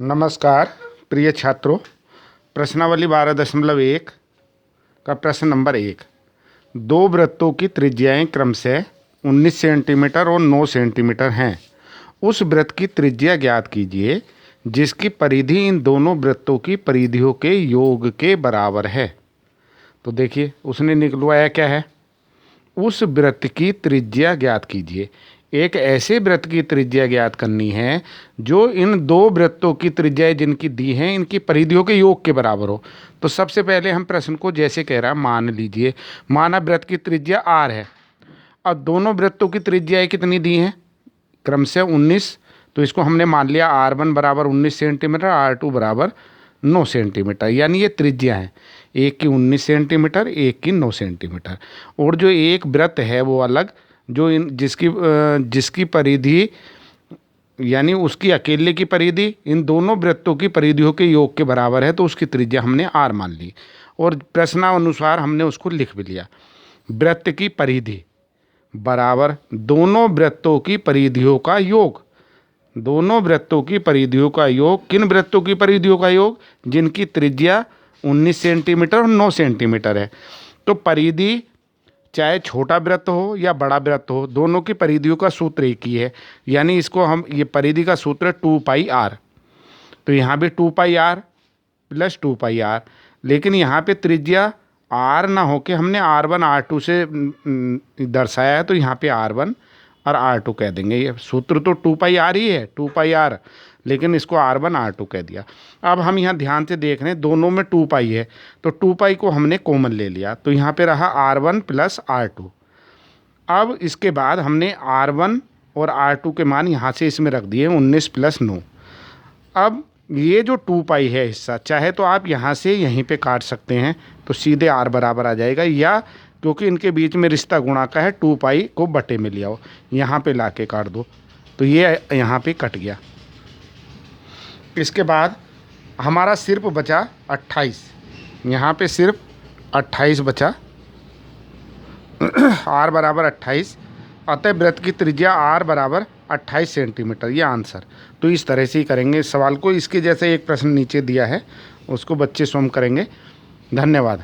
नमस्कार प्रिय छात्रों, प्रश्नावली 12.1 का प्रश्न नंबर 1। दो वृत्तों की त्रिज्याएं क्रमशः 19 सेंटीमीटर और 9 सेंटीमीटर हैं। उस वृत्त की त्रिज्या ज्ञात कीजिए जिसकी परिधि इन दोनों वृत्तों की परिधियों के योग के बराबर है। तो देखिए उसने निकलवाया क्या है, उस वृत्त की त्रिज्या ज्ञात कीजिए। एक ऐसे वृत्त की त्रिज्या ज्ञात करनी है जो इन दो वृत्तों की त्रिज्याएं जिनकी दी हैं इनकी परिधियों के योग के बराबर हो। तो सबसे पहले हम प्रश्न को जैसे कह रहा है, मान लीजिए माना वृत्त की त्रिज्या आर है। अब दोनों वृत्तों की त्रिज्याएं कितनी दी हैं, क्रमशः 19। तो इसको हमने मान लिया R1 बराबर 19 सेंटीमीटर, R2 बराबर 9 सेंटीमीटर, यानी ये त्रिज्या है। एक की 19 सेंटीमीटर, एक की 9 सेंटीमीटर। और जो एक वृत्त है वो अलग, जो इन जिसकी परिधि यानी उसकी अकेले की परिधि इन दोनों वृत्तों की परिधियों के योग के बराबर है, तो उसकी त्रिज्या हमने R मान ली और प्रश्नानुसार हमने उसको लिख भी लिया। वृत्त की परिधि बराबर दोनों वृत्तों की परिधियों का योग। दोनों वृत्तों की परिधियों का योग, किन वृत्तों की परिधियों का योग, जिनकी त्रिज्या 19 सेंटीमीटर और 9 सेंटीमीटर है। तो परिधि चाहे छोटा वृत्त हो या बड़ा वृत्त हो, दोनों की परिधियों का सूत्र एक ही है। यानी इसको हम, ये परिधि का सूत्र है 2πr। तो यहाँ भी 2πr प्लस 2πr, लेकिन यहाँ पे त्रिज्या r ना हो के हमने R1 R2 से दर्शाया है, तो यहाँ पे R1 और R2 कह देंगे। ये सूत्र तो 2πr ही है, 2πr, लेकिन इसको R1 R2 कह दिया। अब हम यहाँ ध्यान से देख रहे हैं दोनों में 2π है, तो 2π को हमने कॉमन ले लिया, तो यहाँ पे रहा R1 प्लस R2। अब इसके बाद हमने R1 और R2 के मान यहाँ से इसमें रख दिए 19 प्लस 9। अब ये जो 2π है हिस्सा, चाहे तो आप यहाँ से यहीं पे काट सकते हैं तो सीधे R बराबर आ जाएगा, या क्योंकि इनके बीच में रिश्ता गुणा का है 2π को बटे में लिया हो, यहाँ पे ला के काट दो, तो ये यहाँ पे कट गया। इसके बाद हमारा सिर्फ बचा 28, यहाँ पे सिर्फ 28 बचा, R बराबर 28। अतः वृत्त की त्रिज्या R बराबर 28 सेंटीमीटर, ये आंसर। तो इस तरह से ही करेंगे इस सवाल को। इसके जैसे एक प्रश्न नीचे दिया है, उसको बच्चे स्वयं करेंगे। धन्यवाद।